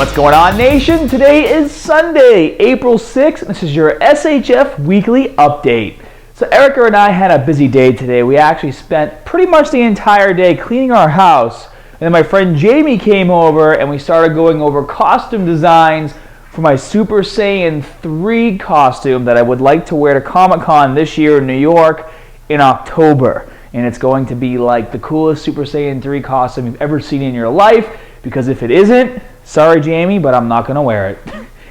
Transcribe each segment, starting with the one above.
What's going on, nation? Today is Sunday, April 6th, and this is your SHF weekly update. So Erica and I had a busy day today. We actually spent pretty much the entire day cleaning our house, and then my friend Jamie came over and we started going over costume designs for my Super Saiyan 3 costume that I would like to wear to Comic-Con this year in New York in October. And it's going to be like the coolest Super Saiyan 3 costume you've ever seen in your life, because if it isn't, sorry Jamie, but I'm not going to wear it.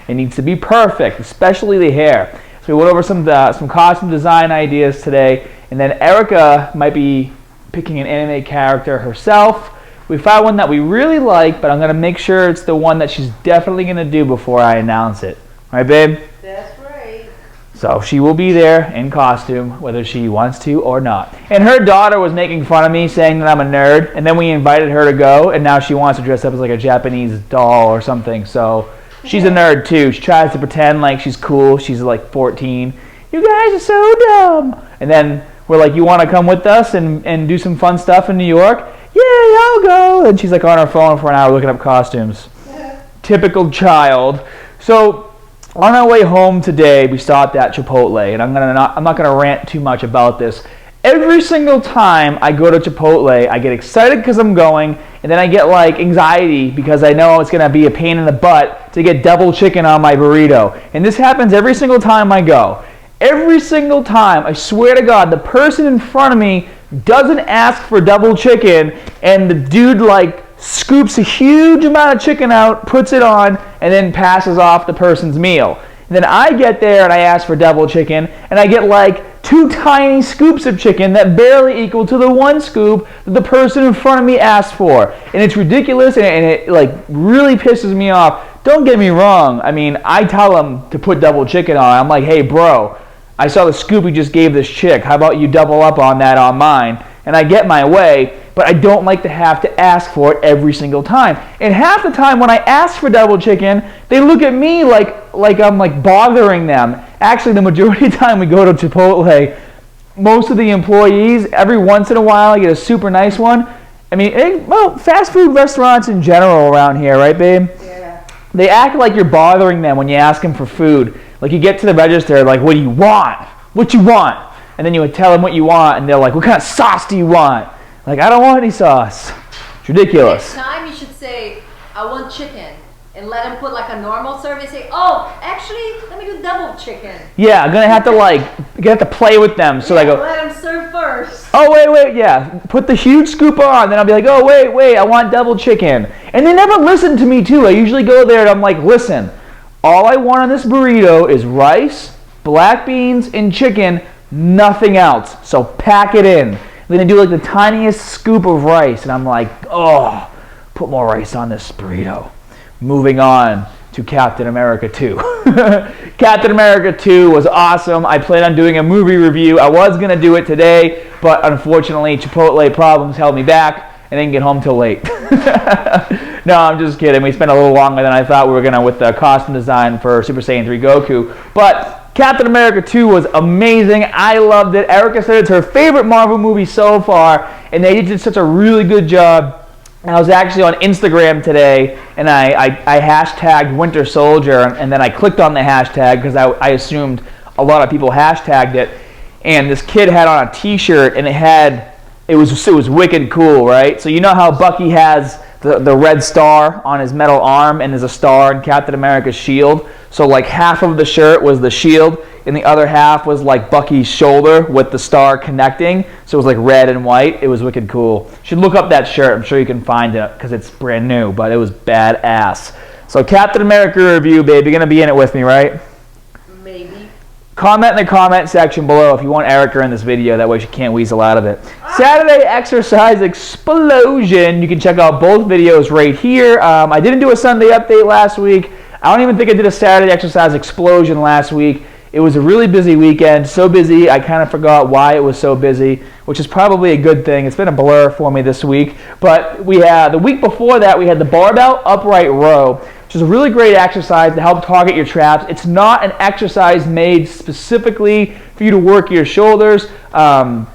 It needs to be perfect, especially the hair. So we went over some costume design ideas today, and then Erica might be picking an anime character herself. We found one that we really like, but I'm going to make sure it's the one that she's definitely going to do before I announce it. Right, babe? That's right. So she will be there in costume, whether she wants to or not. And her daughter was making fun of me, saying that I'm a nerd, and then we invited her to go, and now she wants to dress up as like a Japanese doll or something. So she's a nerd too. She tries to pretend like she's cool. She's like 14. You guys are so dumb. And then we're like, you want to come with us and do some fun stuff in New York? Yeah, I'll go. And she's like on her phone for an hour looking up costumes. Typical child. So on our way home today, we stopped at Chipotle, and I'm not gonna rant too much about this. Every single time I go to Chipotle, I get excited because I'm going, and then I get like anxiety because I know it's gonna be a pain in the butt to get double chicken on my burrito. And this happens every single time I go. Every single time, I swear to God, the person in front of me doesn't ask for double chicken, and the dude like scoops a huge amount of chicken out, puts it on, and then passes off the person's meal. And then I get there and I ask for double chicken, and I get like 2 tiny scoops of chicken that barely equal to the 1 scoop that the person in front of me asked for. And it's ridiculous, and it like really pisses me off. Don't get me wrong. I mean, I tell them to put double chicken on. I'm like, hey bro, I saw the scoop you just gave this chick. How about you double up on that on mine? And I get my way, but I don't like to have to ask for it every single time. And half the time when I ask for double chicken, they look at me like I'm like bothering them. Actually, the majority of the time we go to Chipotle, most of the employees, every once in a while, I get a super nice one. I mean, well, fast food restaurants in general around here, right, babe? Yeah. They act like you're bothering them when you ask them for food. Like you get to the register, like, what do you want? What you want? And then you would tell them what you want, and they're like, what kind of sauce do you want? Like, I don't want any sauce. It's ridiculous. Next time you should say, I want chicken. And let them put like a normal service. Say, oh, actually, let me do double chicken. Yeah, I'm gonna have to play with them. So yeah, I go, let them serve first. oh wait, yeah. Put the huge scoop on, then I'll be like, oh wait, I want double chicken. And they never listen to me too. I usually go there and I'm like, listen, all I want on this burrito is rice, black beans, and chicken, nothing else. So pack it in. Then they do like the tiniest scoop of rice, and I'm like, oh, put more rice on this burrito. Moving on to Captain America 2. Captain America 2 was awesome. I plan on doing a movie review. I was going to do it today, but unfortunately, Chipotle Problems held me back. I didn't get home till late. No, I'm just kidding. We spent a little longer than I thought we were going to with the costume design for Super Saiyan 3 Goku. But Captain America 2 was amazing. I loved it. Erica said it's her favorite Marvel movie so far, and they did such a really good job. And I was actually on Instagram today, and I hashtagged Winter Soldier, and then I clicked on the hashtag because I assumed a lot of people hashtagged it. And this kid had on a T-shirt, and it was wicked cool, right? So you know how Bucky has the red star on his metal arm, and there's a star in Captain America's shield. So like half of the shirt was the shield, and the other half was like Bucky's shoulder with the star connecting. So it was like red and white. It was wicked cool. You should look up that shirt. I'm sure you can find it because it's brand new, but it was badass. So Captain America review, babe. You're going to be in it with me, right? Maybe. Comment in the comment section below if you want Erica in this video. That way she can't weasel out of it. Saturday exercise explosion. You can check out both videos right here. I didn't do a Sunday update last week. I don't even think I did a Saturday exercise explosion last week. It was a really busy weekend. So busy, I kind of forgot why it was so busy, which is probably a good thing. It's been a blur for me this week. But we had the week before that, we had the barbell upright row, which is a really great exercise to help target your traps. It's not an exercise made specifically for you to work your shoulders. A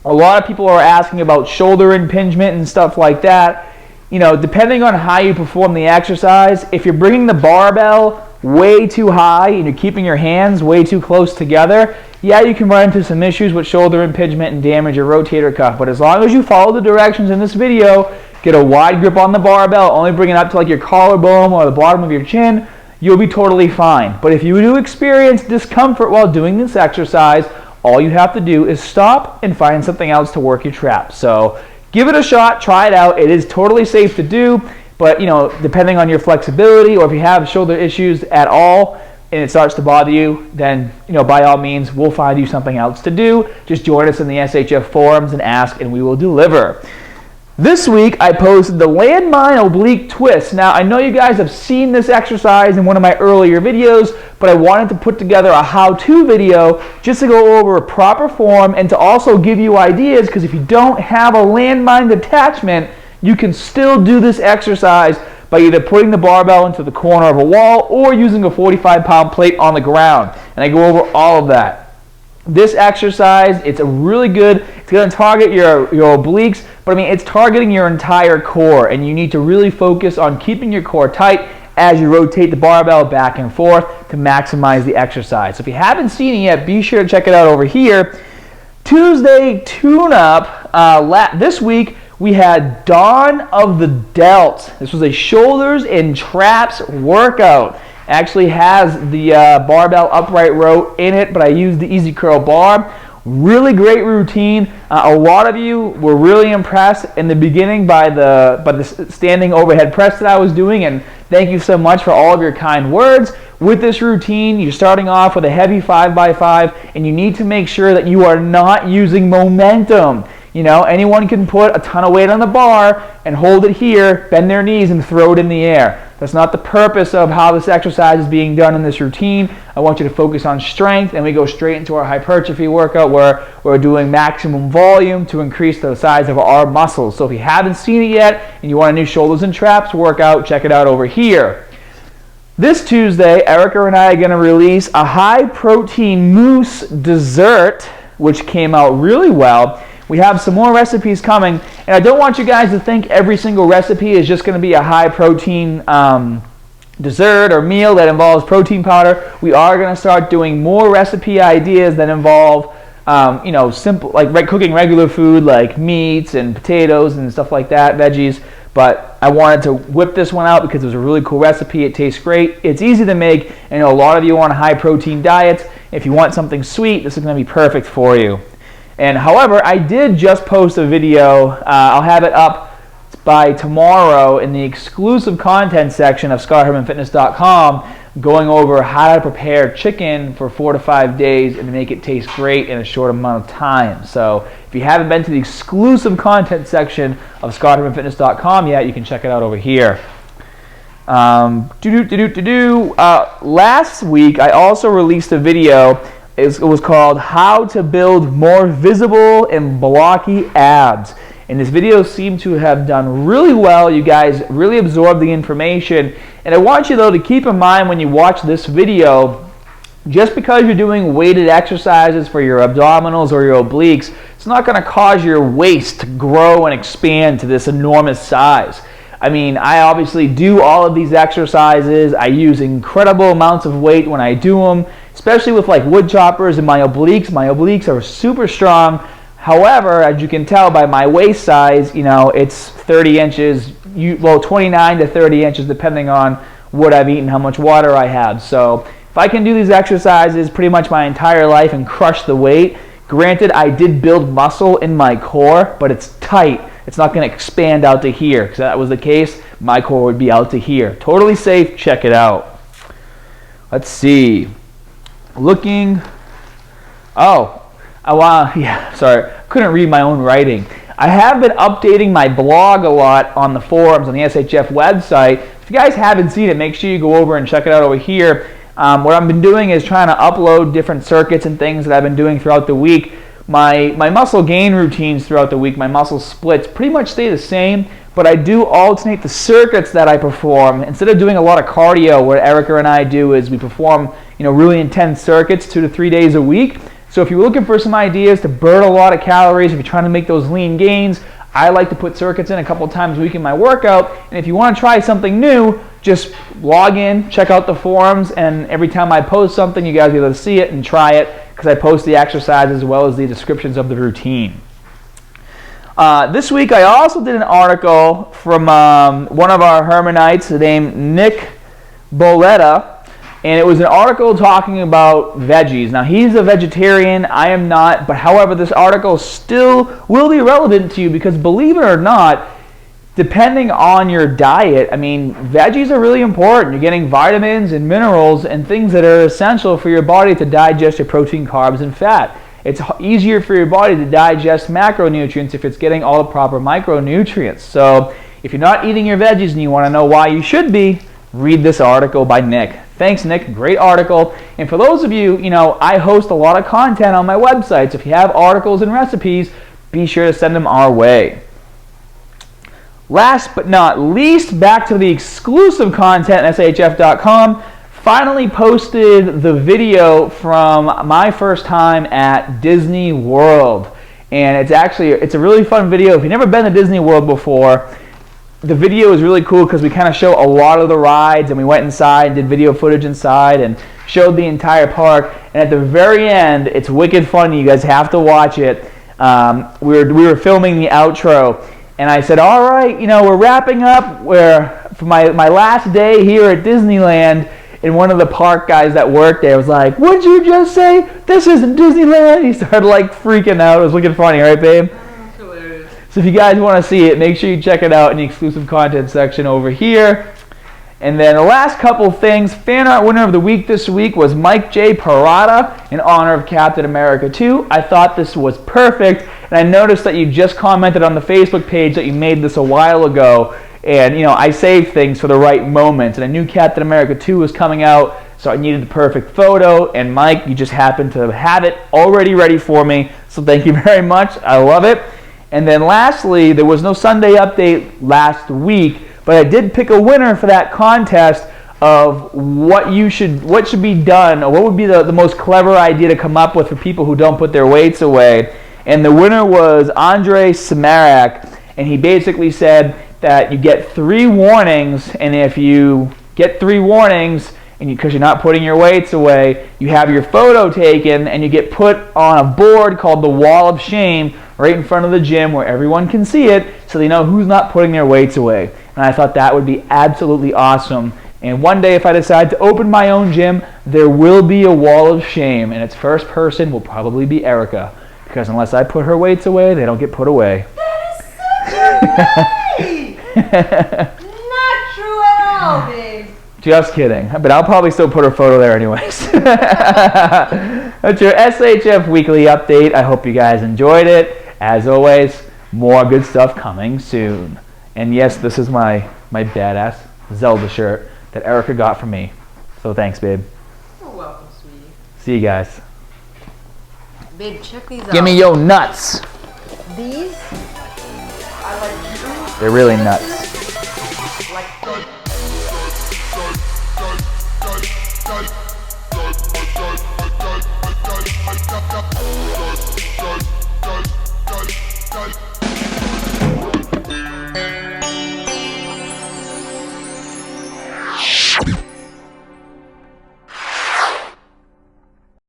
lot of people are asking about shoulder impingement and stuff like that. you know, depending on how you perform the exercise, if you're bringing the barbell way too high and you're keeping your hands way too close together, yeah, you can run into some issues with shoulder impingement and damage your rotator cuff. But as long as you follow the directions in this video, get a wide grip on the barbell, only bring it up to like your collarbone or the bottom of your chin, you'll be totally fine. But if you do experience discomfort while doing this exercise, all you have to do is stop and find something else to work your traps. So give it a shot, try it out. It is totally safe to do, but you know, depending on your flexibility, or if you have shoulder issues at all and it starts to bother you, then you know, by all means, we'll find you something else to do. Just join us in the SHF forums and ask, and we will deliver. This week, I posted the landmine oblique twist. Now, I know you guys have seen this exercise in one of my earlier videos, but I wanted to put together a how-to video just to go over a proper form and to also give you ideas, because if you don't have a landmine attachment, you can still do this exercise by either putting the barbell into the corner of a wall or using a 45-pound plate on the ground. And I go over all of that. This exercise, it's a really good, it's going to target your obliques, but I mean, it's targeting your entire core, and you need to really focus on keeping your core tight as you rotate the barbell back and forth to maximize the exercise. So if you haven't seen it yet, be sure to check it out over here. Tuesday tune-up, this week we had Dawn of the Delt. This was a shoulders and traps workout. Actually has the barbell upright row in it, but I used the easy curl bar. Really great routine. A lot of you were really impressed in the beginning by the standing overhead press that I was doing, and thank you so much for all of your kind words. With this routine, you're starting off with a heavy 5x5, and you need to make sure that you are not using momentum. You know, anyone can put a ton of weight on the bar and hold it here, bend their knees, and throw it in the air. That's not the purpose of how this exercise is being done in this routine. I want you to focus on strength, and we go straight into our hypertrophy workout where we're doing maximum volume to increase the size of our muscles. So if you haven't seen it yet and you want a new shoulders and traps workout, check it out over here. This Tuesday, Erica and I are going to release a high-protein mousse dessert, which came out really well. We have some more recipes coming, and I don't want you guys to think every single recipe is just going to be a high-protein dessert or meal that involves protein powder. We are going to start doing more recipe ideas that involve, you know, simple, like cooking regular food like meats and potatoes and stuff like that, veggies. But I wanted to whip this one out because it was a really cool recipe. It tastes great. It's easy to make, and you know, a lot of you are on high-protein diets. If you want something sweet, this is going to be perfect for you. And however, I did just post a video. I'll have it up by tomorrow in the exclusive content section of ScottHermanFitness.com, going over how to prepare chicken for 4 to 5 days and to make it taste great in a short amount of time. So if you haven't been to the exclusive content section of ScottHermanFitness.com yet, you can check it out over here. Last week, I also released a video. It was called How to Build More Visible and Blocky Abs. And this video seemed to have done really well. You guys really absorbed the information. And I want you, though, to keep in mind when you watch this video, just because you're doing weighted exercises for your abdominals or your obliques, it's not going to cause your waist to grow and expand to this enormous size. I mean, I obviously do all of these exercises. I use incredible amounts of weight when I do them, especially with like wood choppers and my obliques. My obliques are super strong. However, as you can tell by my waist size, you know, it's 30 inches, well, 29 to 30 inches depending on what I've eaten, how much water I have. So if I can do these exercises pretty much my entire life and crush the weight, granted, I did build muscle in my core, but it's tight. It's not going to expand out to here. If that was the case, my core would be out to here. Totally safe. Check it out. Let's see. Looking. Yeah, sorry. Couldn't read my own writing. I have been updating my blog a lot on the forums on the SHF website. If you guys haven't seen it, make sure you go over and check it out over here. What I've been doing is trying to upload different circuits and things that I've been doing throughout the week. My muscle gain routines throughout the week, my muscle splits pretty much stay the same, but I do alternate the circuits that I perform. Instead of doing a lot of cardio, what Erica and I do is we perform, you know, really intense circuits 2 to 3 days a week. So if you're looking for some ideas to burn a lot of calories, if you're trying to make those lean gains, I like to put circuits in a couple times a week in my workout, and if you want to try something new, just log in, check out the forums, and every time I post something, you guys will be able to see it and try it, because I post the exercise as well as the descriptions of the routine. This week I also did an article from one of our Hermanites named Nick Boletta, and it was an article talking about veggies. Now, he's a vegetarian, I am not, but however, this article still will be relevant to you because, believe it or not, depending on your diet, I mean, veggies are really important. You're getting vitamins and minerals and things that are essential for your body to digest your protein, carbs, and fat. It's easier for your body to digest macronutrients if it's getting all the proper micronutrients. So if you're not eating your veggies and you want to know why you should be, read this article by Nick. Thanks, Nick. Great article. And for those of you, I host a lot of content on my website. So if you have articles and recipes, be sure to send them our way. Last but not least, back to the exclusive content at SHF.com. Finally posted the video from my first time at Disney World. And it's a really fun video. If you've never been to Disney World before, the video is really cool because we kind of show a lot of the rides, and we went inside and did video footage inside and showed the entire park. And at the very end, it's wicked funny. You guys have to watch it. We were filming the outro, and I said, all right, we're wrapping up for my last day here at Disneyland. And one of the park guys that worked there was like, what'd you just say? This isn't Disneyland. He started like freaking out. It was looking funny, right, babe? Hilarious. So if you guys want to see it, make sure you check it out in the exclusive content section over here. And then the last couple things, fan art winner of the week this week was Mike J. Parada in honor of Captain America 2. I thought this was perfect, and I noticed that you just commented on the Facebook page that you made this a while ago. And, I saved things for the right moments, and I knew Captain America 2 was coming out, so I needed the perfect photo, and Mike, you just happened to have it already ready for me, so thank you very much. I love it. And then lastly, there was no Sunday update last week, but I did pick a winner for that contest of what should be done, or what would be the most clever idea to come up with for people who don't put their weights away. And the winner was Andre Samarak, and he basically said that you get 3 warnings, and if you get 3 warnings, and because you're not putting your weights away, you have your photo taken, and you get put on a board called the Wall of Shame right in front of the gym where everyone can see it, so they know who's not putting their weights away. And I thought that would be absolutely awesome. And one day, if I decide to open my own gym, there will be a Wall of Shame, and its first person will probably be Erica, because unless I put her weights away, they don't get put away. That is such a not true at all, babe. Just kidding. But I'll probably still put her photo there anyways. That's your SHF weekly update. I hope you guys enjoyed it. As always, more good stuff coming soon. And yes, this is my badass Zelda shirt that Erica got for me. So thanks, babe. You're welcome, sweetie. See you guys. Babe, check these out. Give me your nuts. These are like true. They're really nuts. Like